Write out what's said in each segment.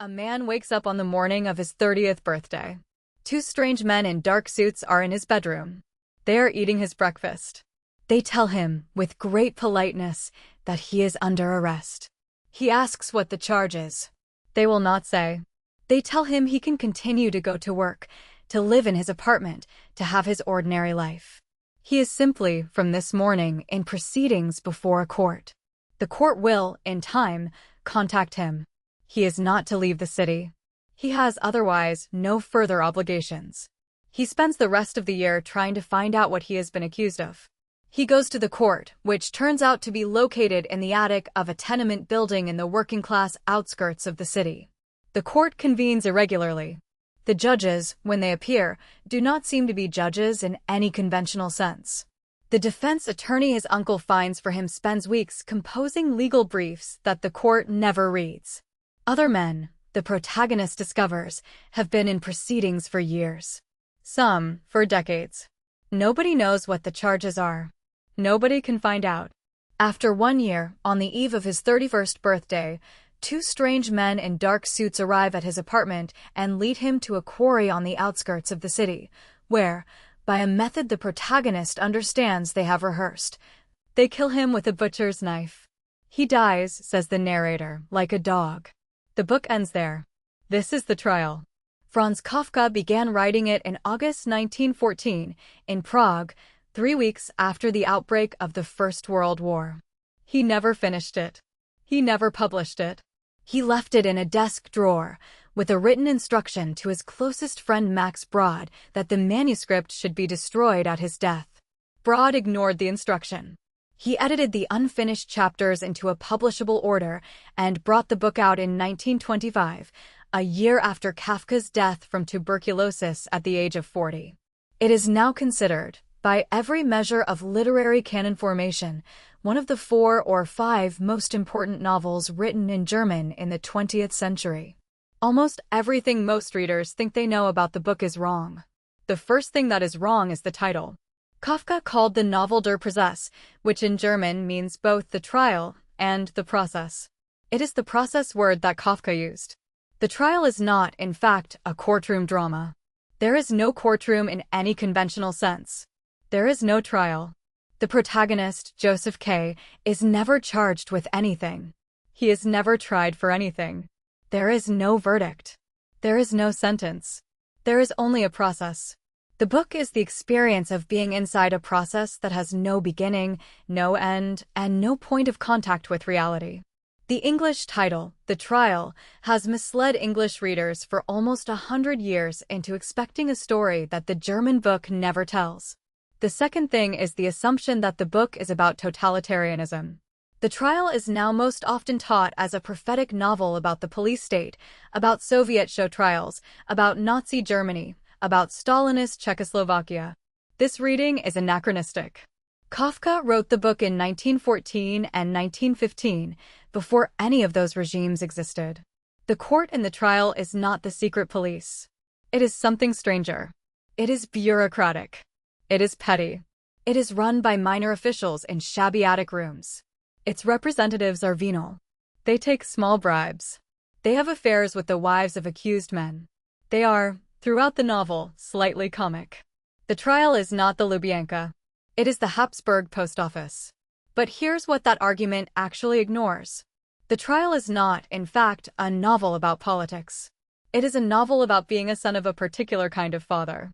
A man wakes up on the morning of his 30th birthday. Two strange men in dark suits are in his bedroom. They are eating his breakfast. They tell him, with great politeness, that he is under arrest. He asks what the charge is. They will not say. They tell him he can continue to go to work, to live in his apartment, to have his ordinary life. He is simply, from this morning, in proceedings before a court. The court will, in time, contact him. He is not to leave the city. He has otherwise no further obligations. He spends the rest of the year trying to find out what he has been accused of. He goes to the court, which turns out to be located in the attic of a tenement building in the working-class outskirts of the city. The court convenes irregularly. The judges, when they appear, do not seem to be judges in any conventional sense. The defense attorney his uncle finds for him spends weeks composing legal briefs that the court never reads. Other men, the protagonist discovers, have been in proceedings for years. Some, for decades. Nobody knows what the charges are. Nobody can find out. After 1 year, on the eve of his 31st birthday, two strange men in dark suits arrive at his apartment and lead him to a quarry on the outskirts of the city, where, by a method the protagonist understands they have rehearsed, they kill him with a butcher's knife. He dies, says the narrator, like a dog. The book ends there. This is the trial. Franz Kafka began writing it in August 1914, in Prague, 3 weeks after the outbreak of the First World War. He never finished it. He never published it. He left it in a desk drawer, with a written instruction to his closest friend Max Brod that the manuscript should be destroyed at his death. Brod ignored the instruction. He edited the unfinished chapters into a publishable order and brought the book out in 1925, a year after Kafka's death from tuberculosis at the age of 40. It is now considered, by every measure of literary canon formation, one of the 4 or 5 most important novels written in German in the 20th century. Almost everything most readers think they know about the book is wrong. The first thing that is wrong is the title. Kafka called the novel der Prozess, which in German means both the trial and the process. It is the process word that Kafka used. The trial is not, in fact, a courtroom drama. There is no courtroom in any conventional sense. There is no trial. The protagonist, Joseph K., is never charged with anything. He is never tried for anything. There is no verdict. There is no sentence. There is only a process. The book is the experience of being inside a process that has no beginning, no end, and no point of contact with reality. The English title, The Trial, has misled English readers for almost 100 years into expecting a story that the German book never tells. The second thing is the assumption that the book is about totalitarianism. The Trial is now most often taught as a prophetic novel about the police state, about Soviet show trials, about Nazi Germany, about Stalinist Czechoslovakia. This reading is anachronistic. Kafka wrote the book in 1914 and 1915, before any of those regimes existed. The court in the trial is not the secret police. It is something stranger. It is bureaucratic. It is petty. It is run by minor officials in shabby attic rooms. Its representatives are venal. They take small bribes. They have affairs with the wives of accused men. They are, throughout the novel, slightly comic. The trial is not the Lubyanka. It is the Habsburg post office. But here's what that argument actually ignores. The trial is not, in fact, a novel about politics. It is a novel about being a son of a particular kind of father.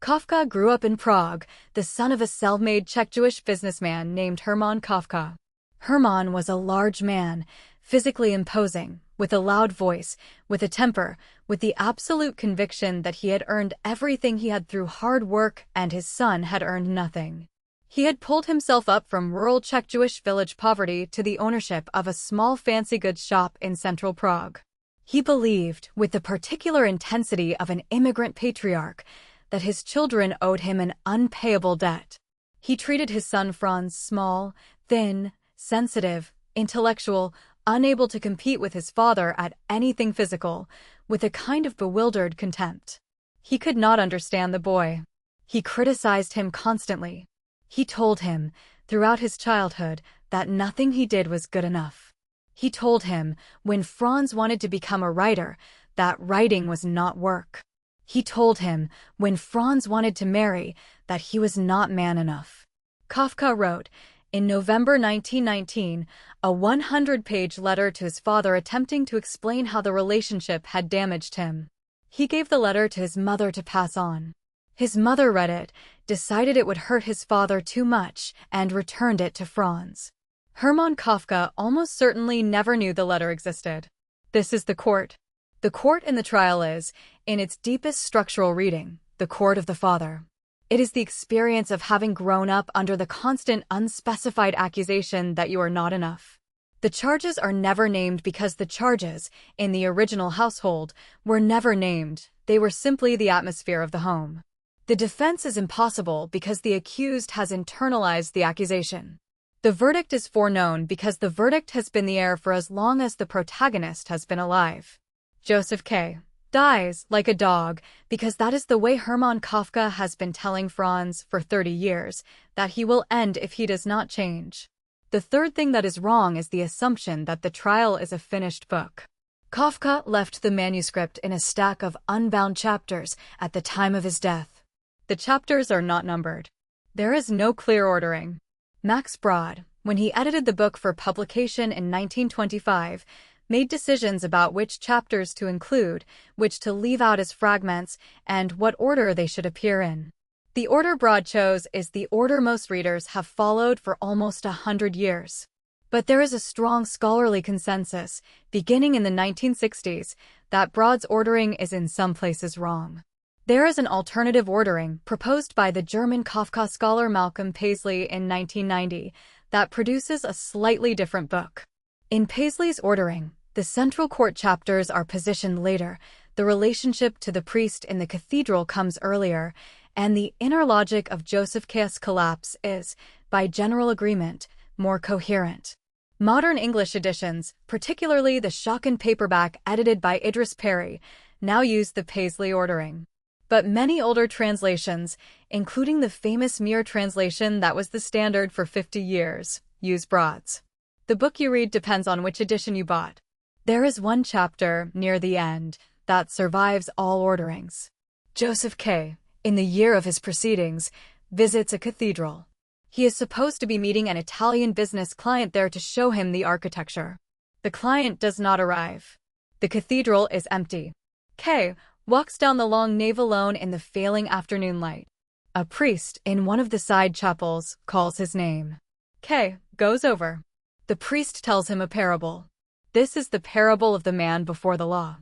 Kafka grew up in Prague, the son of a self-made Czech-Jewish businessman named Hermann Kafka. Hermann was a large man, physically imposing, with a loud voice, with a temper, with the absolute conviction that he had earned everything he had through hard work and his son had earned nothing. He had pulled himself up from rural Czech-Jewish village poverty to the ownership of a small fancy goods shop in central Prague. He believed, with the particular intensity of an immigrant patriarch, that his children owed him an unpayable debt. He treated his son Franz small, thin, sensitive, intellectual, unable to compete with his father at anything physical, with a kind of bewildered contempt. He could not understand the boy. He criticized him constantly. He told him, throughout his childhood, that nothing he did was good enough. He told him, when Franz wanted to become a writer, that writing was not work. He told him, when Franz wanted to marry, that he was not man enough. Kafka wrote, in November 1919, a 100-page letter to his father attempting to explain how the relationship had damaged him. He gave the letter to his mother to pass on. His mother read it, decided it would hurt his father too much, and returned it to Franz. Hermann Kafka almost certainly never knew the letter existed. This is the court. The court in the trial is, in its deepest structural reading, the court of the father. It is the experience of having grown up under the constant unspecified accusation that you are not enough. The charges are never named because the charges, in the original household, were never named, they were simply the atmosphere of the home. The defense is impossible because the accused has internalized the accusation. The verdict is foreknown because the verdict has been the air for as long as the protagonist has been alive. Joseph K. dies like a dog because that is the way Hermann Kafka has been telling Franz for 30 years, that he will end if he does not change. The third thing that is wrong is the assumption that the trial is a finished book. Kafka left the manuscript in a stack of unbound chapters at the time of his death. The chapters are not numbered. There is no clear ordering. Max Brod, when he edited the book for publication in 1925, made decisions about which chapters to include, which to leave out as fragments, and what order they should appear in. The order Brod chose is the order most readers have followed for almost 100 years. But there is a strong scholarly consensus, beginning in the 1960s, that Brod's ordering is in some places wrong. There is an alternative ordering proposed by the German Kafka scholar Malcolm Paisley in 1990 that produces a slightly different book. In Paisley's ordering, the central court chapters are positioned later, the relationship to the priest in the cathedral comes earlier, and the inner logic of Joseph K.'s collapse is, by general agreement, more coherent. Modern English editions, particularly the Schocken paperback edited by Idris Perry, now use the Paisley ordering. But many older translations, including the famous Mere translation that was the standard for 50 years, use Brod's. The book you read depends on which edition you bought. There is one chapter, near the end, that survives all orderings. Joseph K., in the year of his proceedings, visits a cathedral. He is supposed to be meeting an Italian business client there to show him the architecture. The client does not arrive. The cathedral is empty. K. walks down the long nave alone in the failing afternoon light. A priest in one of the side chapels calls his name. K. goes over. The priest tells him a parable. This is the parable of the man before the law.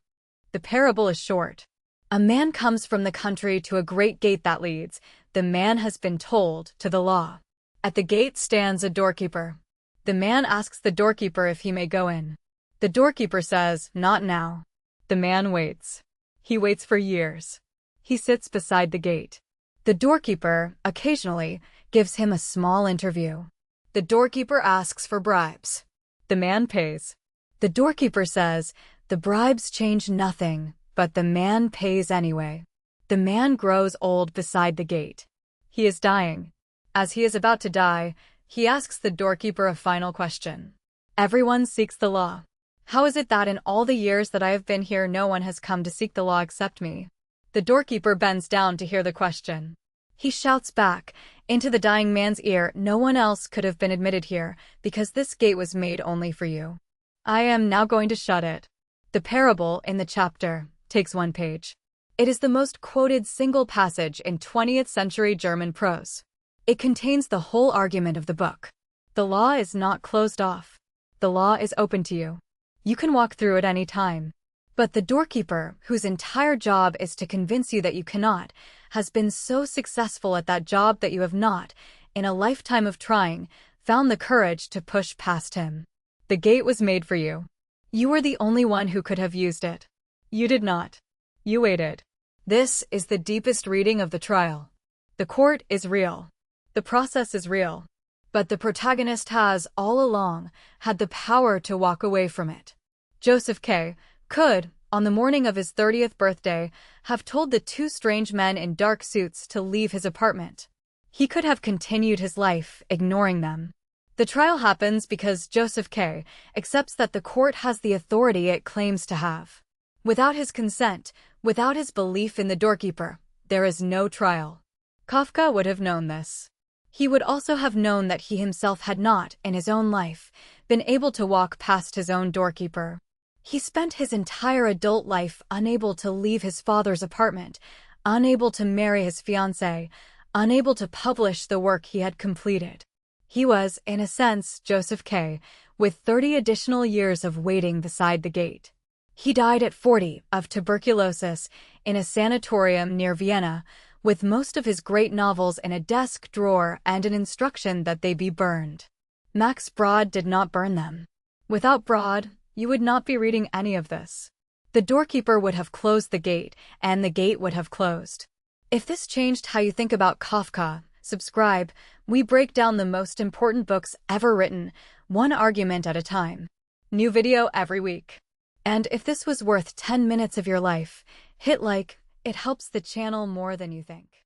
The parable is short. A man comes from the country to a great gate that leads, the man has been told, to the law. At the gate stands a doorkeeper. The man asks the doorkeeper if he may go in. The doorkeeper says, "Not now." The man waits. He waits for years. He sits beside the gate. The doorkeeper, occasionally, gives him a small interview. The doorkeeper asks for bribes. The man pays. The doorkeeper says, "The bribes change nothing, but the man pays anyway." The man grows old beside the gate. He is dying. As he is about to die, he asks the doorkeeper a final question. Everyone seeks the law. How is it that in all the years that I have been here no one has come to seek the law except me? The doorkeeper bends down to hear the question. He shouts back, into the dying man's ear, "No one else could have been admitted here, because this gate was made only for you. I am now going to shut it." The parable, in the chapter, takes 1 page. It is the most quoted single passage in 20th century German prose. It contains the whole argument of the book. The law is not closed off. The law is open to you. You can walk through it any time. But the doorkeeper, whose entire job is to convince you that you cannot, has been so successful at that job that you have not, in a lifetime of trying, found the courage to push past him. The gate was made for you. You were the only one who could have used it. You did not. You waited. This is the deepest reading of the trial. The court is real. The process is real. But the protagonist has, all along, had the power to walk away from it. Joseph K. could, on the morning of his 30th birthday, have told the 2 strange men in dark suits to leave his apartment. He could have continued his life, ignoring them. The trial happens because Joseph K. accepts that the court has the authority it claims to have. Without his consent, without his belief in the doorkeeper, there is no trial. Kafka would have known this. He would also have known that he himself had not, in his own life, been able to walk past his own doorkeeper. He spent his entire adult life unable to leave his father's apartment, unable to marry his fiancée, unable to publish the work he had completed. He was, in a sense, Joseph K., with 30 additional years of waiting beside the gate. He died at 40 of tuberculosis in a sanatorium near Vienna, with most of his great novels in a desk drawer and an instruction that they be burned. Max Brod did not burn them. Without Brod, you would not be reading any of this. The doorkeeper would have closed the gate, and the gate would have closed. If this changed how you think about Kafka, subscribe. We break down the most important books ever written, one argument at a time. New video every week. And if this was worth 10 minutes of your life, hit like. It helps the channel more than you think.